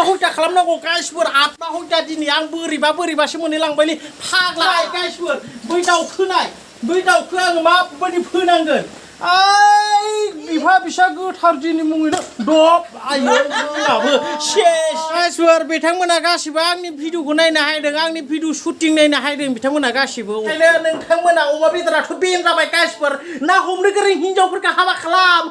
हयथा खालामनांगौ गाइसफोर 8 हयथा दिनै आं बोरैबासो मोनहैलांबायलै फाग्ला गाइसफोर बै दाउखो आङो माबायदि फोनांगोन बिफा बिसा गोथार दिनै मुङैनो दब आयो जोंनाबो सेस गाइसफोर बिथांमोना गासिबो आंनि भिडिअखौ नायनो हायदों आंनि भिडिअ शुटिं नायनो हायदों बिथांमोना गासिबो ओंखायनो नोंथांमोना अमा बेदराथ' बेन जाबाय गाइसफोर ना हमनो गोरों हिनजावफोरखौ हाबा खालाम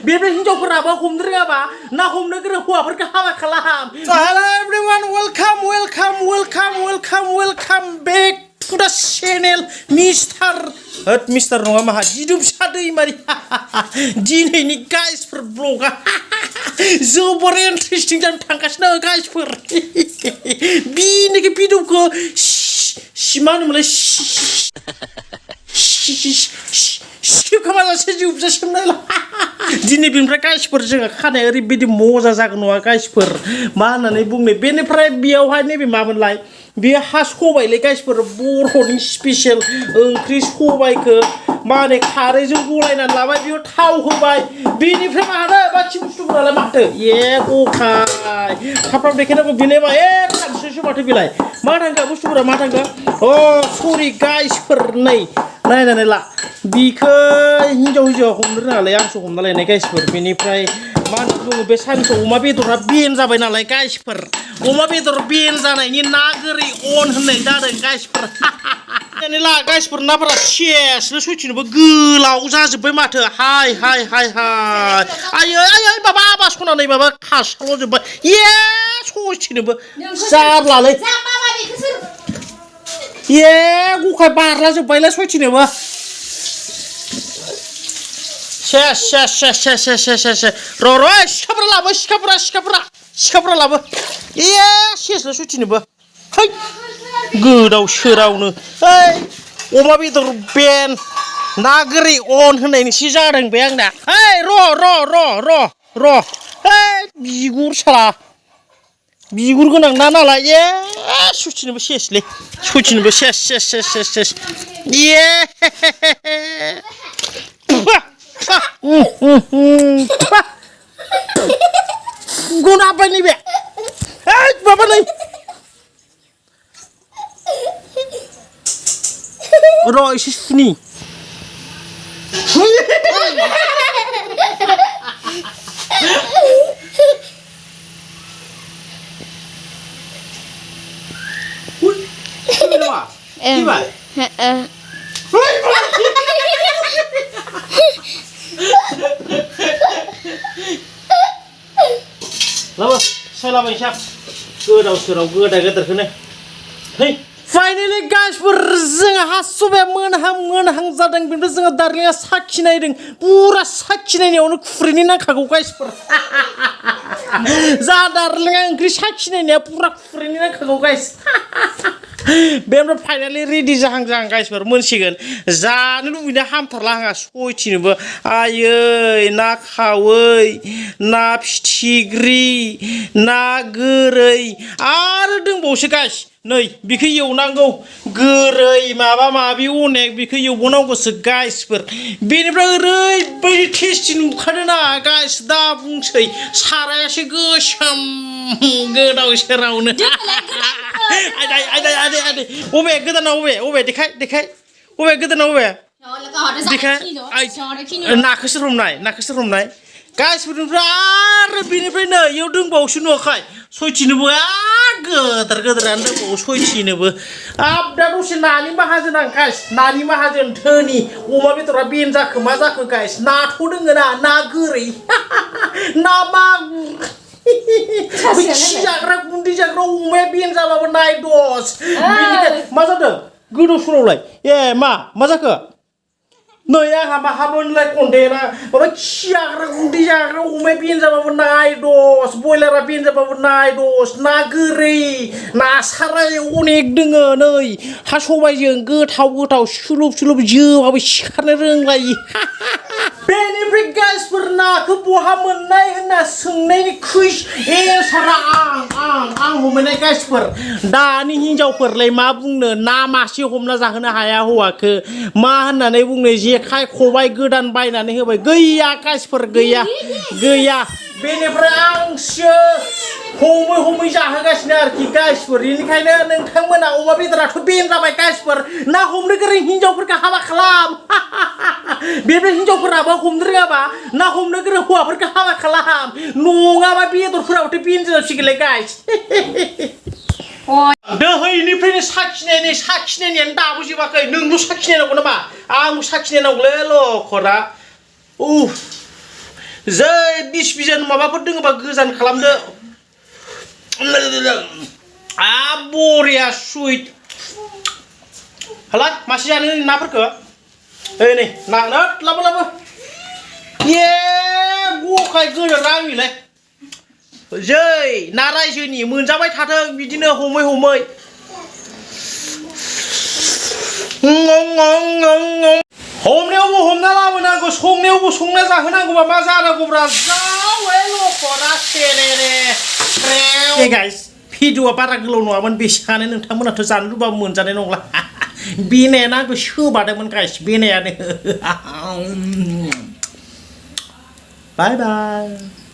बेबो हिनजावफोराबो हमनो रोङाबा ना हमनो गोरों हौवाफोरखौ हाबा खालाम hello everyone welcome bake to the channel mister नङा माहा जिदुबसा दैमारि दिनैनि गाइसफोर ब्लगा जोबोर इन्टारेस्टिं जानो थांगासिनो गाइसफोर बिनिखि भिडिअखौ मा होनोमोनलाय स्किप खालामालासे जोबजासिम नायला दिनै बेनिफ्राय गाइसफोर जोंहा खानाया ओरैबायदि मजा जागोन नङा गाइसफोर मा होननानै बुंनो बेनिफ्राय बेयावहाय नैबे मामोनलाय बेयो हा सबायलै गाइसफोर बर'नि स्पेशल ओंख्रि सबायखौ मा होनो खारैजों गलायनानै लाबाय बेयाव थाव होबाय बेनिफ्राय माथो बाखि बुस्थुफोरालाय माथो गखाय थाब देखायनांगौ बेलायबा खानसेसो माथो बेलाय मा थांखो बुस्थुफोरा मा थांखो सरि गाइसफोर नायनानै ला बिखौ हिनजाव हमनो रोङालाय आंसो हमना लायनाय गाइसफोर बेनिफ्राय मा होनना बुङो बे सानसेआव अमा बेदरा बेन जाबाय नालाय गाइसफोर अमा बेदर बेन जानायनि ना गोरै अन होननाय जादों गाइसफोर ला गाइसफोर नाफोरा सेसनो सयथिनोबो गोलाव जाजोब्बाय माथो हाय आयै माबा बासनानै माबा खासाल' जोब्बाय सयथिनोबो जारलालै गखाय बारला जोब्बायलै सयथिनोबो सेस र' सिखाफोरा लाबो सेसनो सयथिनोबो है गोदाव सोरावनो अमा बेदर बेन ना गोरै अन होननायनिसो जादों बे आंना र' बिगुर गोनां ना नालाय सयथिनोबो सेसलै सयथिनोबो सेस गना हाब्बाय नैबे माबा नै र' एसे सुनि लाबो सोलाबायसां गोदाव सोराव गोदोरखौनो है फाइनालि गाइसफोर जोंहा सबाया मोनहां जादों बेनिफ्राय जोंहा दार्लिंआ साखिनायदों पुरा साखिनायनायावनो खुरैनि नांखागौ गाइसफोर जा दार्लिंआ ओंख्रि साखिनायनाया पुरा खुरैनि नांखागौ गाइस बेनिफ्राय फाइनालि रेडि जाहां गाइसफोर मोनसिगोन जानो लुबैनो हामथारला आंहा सयथिनोबो आयै ना खावै ना फिथिख्रि ना गोरै आरो दंबावोसो गाइस नै बेखौ एवनांगौ गोरै माबा माबि अनेक बेखौ एवबावनांगौसो गाइसफोर बेनिफ्राय ओरैबायदि टेस्टि नुखादों ना गाइस दा बुंसै सारायासो गोसोम गोदाव सोरावनो आदै अबे गोदाना अबे देखाय अबे गोदाना अबे देखाय नाखौसो हमनाय गाइसफोरनिफ्राय आरो बेनिफ्राय नै इयाव दंबावोसो नुवाखै सयथिनोबो गोदोरानो दंबावो सयथिनोबो दा दसे नानि माहाजोन आं गाइस नानि माहाजोन धोनि अमा बेदरा बेन जाखो मा जाखो गाइस नाथ' दोङो ना गोरै ना मागुर खि जाग्रा गुन्दै जाग्रा अमाया बेन जाबाबो नाय दस मा जादों गोदाव सोरावलाय मा जाखो नै आंहा माहामोनलाय कन्टेना माबा खि जाग्रा गुन्दै जाग्रा अमाया बेन जाबाबो नाय दस बयलारा बेन जाबाबो नाय दस ना गोरै ना साराय अनेक दोङो नै हा सबायजों गोथाव सुलुब जोबाबो सिखारनो रोंलायि बेनिफ्राय गाइसफोर नाखौ बहा मोननाय होनना सोंनायनि कुइस एन्सारा आं हमनाय गाइसफोर दानि हिनजावफोरलाय मा बुंनो ना मासे हमना जाहोनो हाया हौवाखौ मा होननानै बुंनो जेखाइ खबाइ गोदान बायनानै होबाय गैया गाइसफोर गैया बेनिफ्राय आंसो हमै जाहोगासिनो आरोखि गाइसफोर बेनिखायनो नोंथांमोना अमा बेदराथ' बेन जाबाय गाइसफोर ना हमनो गोरों हिनजावफोरखौ हाबा खालाम बेनिफ्राय हिनजावफोराबो हमनो रोङाबा ना हमनो गोरों हौवाफोरखौ हाबा खालाम नङाबा बेदरफोराबोथ' बेन जासिगोनलाय गाइस दोहैनिफ्रायनो साखिनायनायानो दाबो जोबाखै नोंल' साखिनायनांगौ नामा आंबो साखिनायनांगौलै लखरा जै बिस बिजान माबाफोर दङबा गोजान खालामदो बरिया सुइट हालाय मासे जानो नाफोरखौ ओइ नै नांनो लाबो ए गखाय गोदो राङिलाय जै ना रायजोनि मोनजाबाय थाथों बिदिनो हमै हमनायावबो हमना लाबोनांगौ संनायावबो संना जाहोनांगौबा मा जानांगौब्रा जावै लखरा सेरेरे हे गाइस भिडिअआ बारा गोलाव नङामोन बेसेबांनो नोंथांमोनाथ' जानो लुबैबाबो मोनजानाय नंला बेनायानो आंखौ सोबादोंमोन गाइस बेनायानो बाय बाय